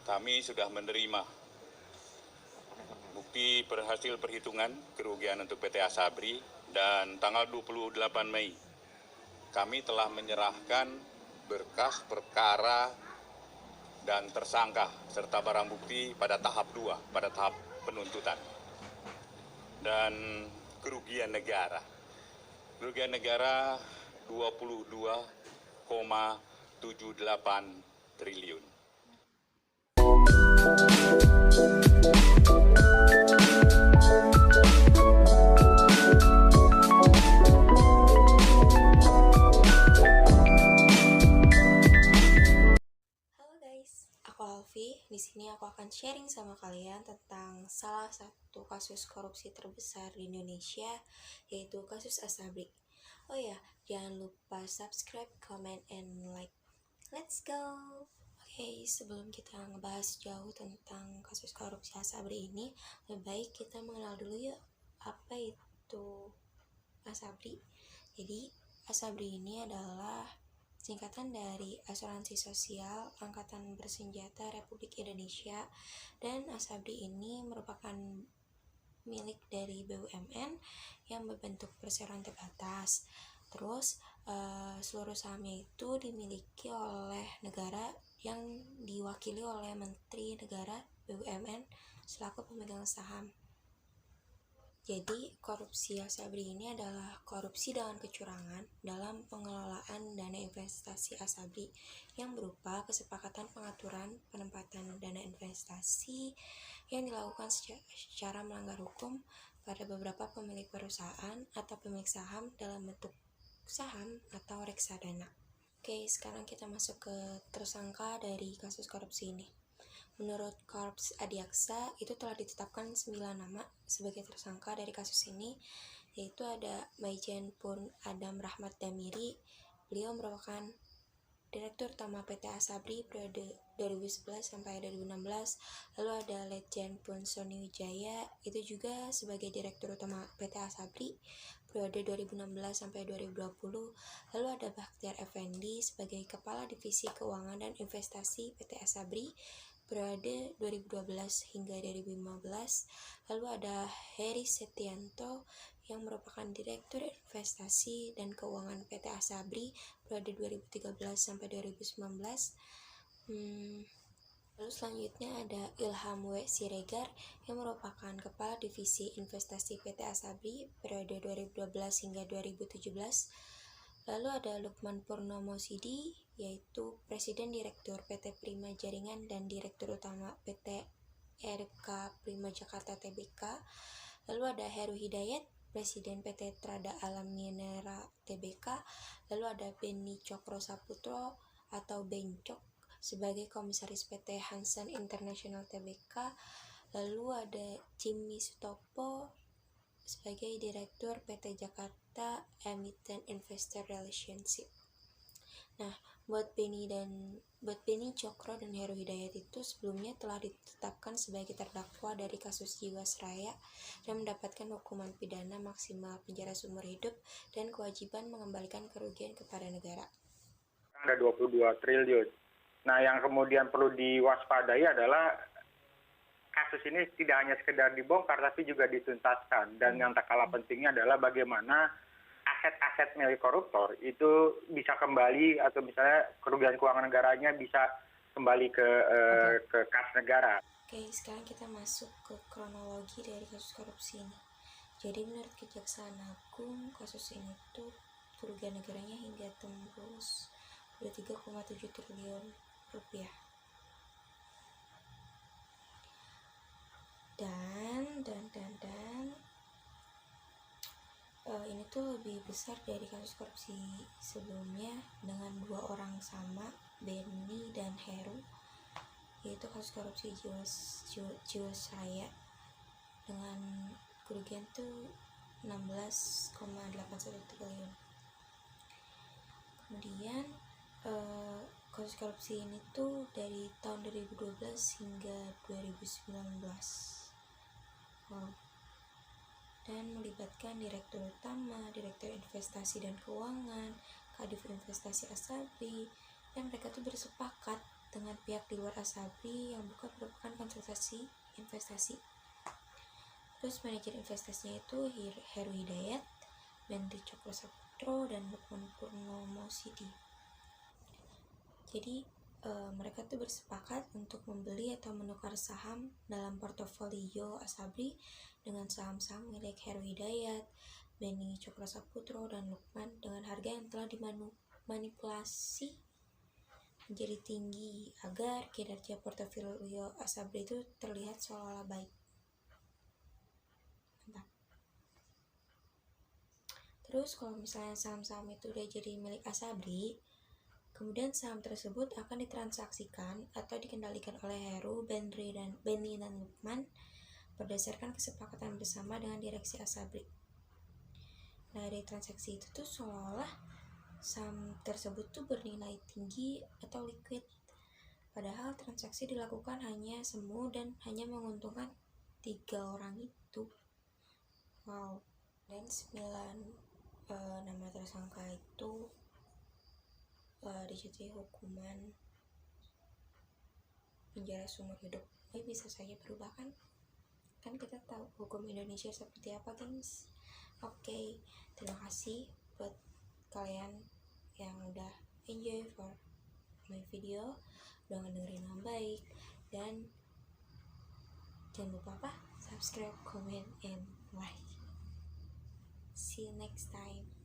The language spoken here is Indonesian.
kami sudah menerima bukti berhasil perhitungan kerugian untuk PT Asabri dan tanggal 28 Mei kami telah menyerahkan berkas perkara dan tersangka serta barang bukti pada tahap 2, pada tahap penuntutan. Dan kerugian negara 22,78 triliun. Di sini aku akan sharing sama kalian tentang salah satu kasus korupsi terbesar di Indonesia, yaitu kasus Asabri. Oh ya, jangan lupa subscribe, comment, and like. Let's go! Oke, sebelum kita ngebahas jauh tentang kasus korupsi Asabri ini, lebih baik kita mengenal dulu yuk, apa itu Asabri. Jadi, Asabri ini adalah singkatan dari Asuransi Sosial Angkatan Bersenjata Republik Indonesia, dan Asabri ini merupakan milik dari BUMN yang berbentuk perseroan terbatas. Terus seluruh sahamnya itu dimiliki oleh negara yang diwakili oleh Menteri Negara BUMN selaku pemegang saham. Jadi, korupsi Asabri ini adalah korupsi dengan kecurangan dalam pengelolaan dana investasi Asabri yang berupa kesepakatan pengaturan penempatan dana investasi yang dilakukan secara melanggar hukum pada beberapa pemilik perusahaan atau pemilik saham dalam bentuk saham atau reksadana. Oke, sekarang kita masuk ke tersangka dari kasus korupsi ini. Menurut Korps Adiaksa, itu telah ditetapkan 9 nama sebagai tersangka dari kasus ini, yaitu ada Maijen Purn Adam Rahmat Damiri. Beliau merupakan Direktur Utama PT Asabri periode 2011 sampai 2016. Lalu ada Letjen Purn Sony Wijaya, itu juga sebagai Direktur Utama PT Asabri periode 2016 sampai 2020. Lalu ada Bakhtiar Effendi sebagai Kepala Divisi Keuangan dan Investasi PT Asabri periode 2012 hingga 2015. Lalu ada Heri Setianto yang merupakan Direktur Investasi dan Keuangan PT Asabri periode 2013 sampai 2019. Lalu selanjutnya ada Ilham W. Siregar yang merupakan Kepala Divisi Investasi PT Asabri periode 2012 hingga 2017. Lalu ada Lukman Purnomo Sidi, yaitu Presiden Direktur PT Prima Jaringan dan Direktur Utama PT RK Prima Jakarta Tbk. Lalu ada Heru Hidayat, Presiden PT Trada Alam Minera Tbk. Lalu ada Beni Cokro Saputro atau Bencok sebagai Komisaris PT Hansen International Tbk. Lalu ada Jimmy Sutopo sebagai Direktur PT Jakarta Emiten Investor Relationship. Nah, buat Beni Cokro dan Heru Hidayat itu sebelumnya telah ditetapkan sebagai terdakwa dari kasus Jiwasraya dan mendapatkan hukuman pidana maksimal penjara seumur hidup dan kewajiban mengembalikan kerugian kepada negara. Ada 22 triliun. Nah, yang kemudian perlu diwaspadai adalah kasus ini tidak hanya sekedar dibongkar tapi juga dituntaskan, dan yang tak kalah pentingnya adalah bagaimana aset-aset milik koruptor itu bisa kembali, atau misalnya kerugian keuangan negaranya bisa kembali ke kas negara. Oke, sekarang kita masuk ke kronologi dari kasus korupsi ini. Jadi menurut Kejaksaan Agung, kasus ini tuh kerugian negaranya hingga tembus 3,7 triliun rupiah. Ini tuh lebih besar dari kasus korupsi sebelumnya dengan 2 orang sama, Beni dan Heru, yaitu kasus korupsi Jiwasraya dengan kerugian tuh 16,81 triliun. Kemudian kasus korupsi ini tuh dari tahun 2012 hingga 2019. Dan melibatkan Direktur Utama, Direktur Investasi dan Keuangan, Kadif Investasi Asabri, dan mereka tuh bersepakat dengan pihak di luar Asabri yang bukan merupakan konsultasi investasi. Terus manajer investasinya itu Heru Hidayat, Benri Cokro Saputro, dan Lukman Purnomo Sidi. Jadi mereka tuh bersepakat untuk membeli atau menukar saham dalam portofolio Asabri dengan saham-saham milik Heru Hidayat, Benri Cokro Saputro, dan Lukman dengan harga yang telah dimanipulasi menjadi tinggi agar kinerja portofolio Asabri itu terlihat seolah-olah baik. Terus kalau misalnya saham-saham itu udah jadi milik Asabri, kemudian saham tersebut akan ditransaksikan atau dikendalikan oleh Heru, Benri, dan Lukman berdasarkan kesepakatan bersama dengan direksi Asabri. Nah, dari transaksi itu tuh seolah-olah saham tersebut tuh bernilai tinggi atau liquid. Padahal transaksi dilakukan hanya semu dan hanya menguntungkan 3 orang itu. Wow. Dan 9 nama tersangka itu dijatuhi hukuman penjara seumur hidup. Bisa saja berubah kan kita tahu hukum Indonesia seperti apa, gengs. Oke, terima kasih buat kalian yang udah enjoy for my video, udah ngedengerin dengan baik, dan jangan lupa subscribe, comment, and like. See you next time.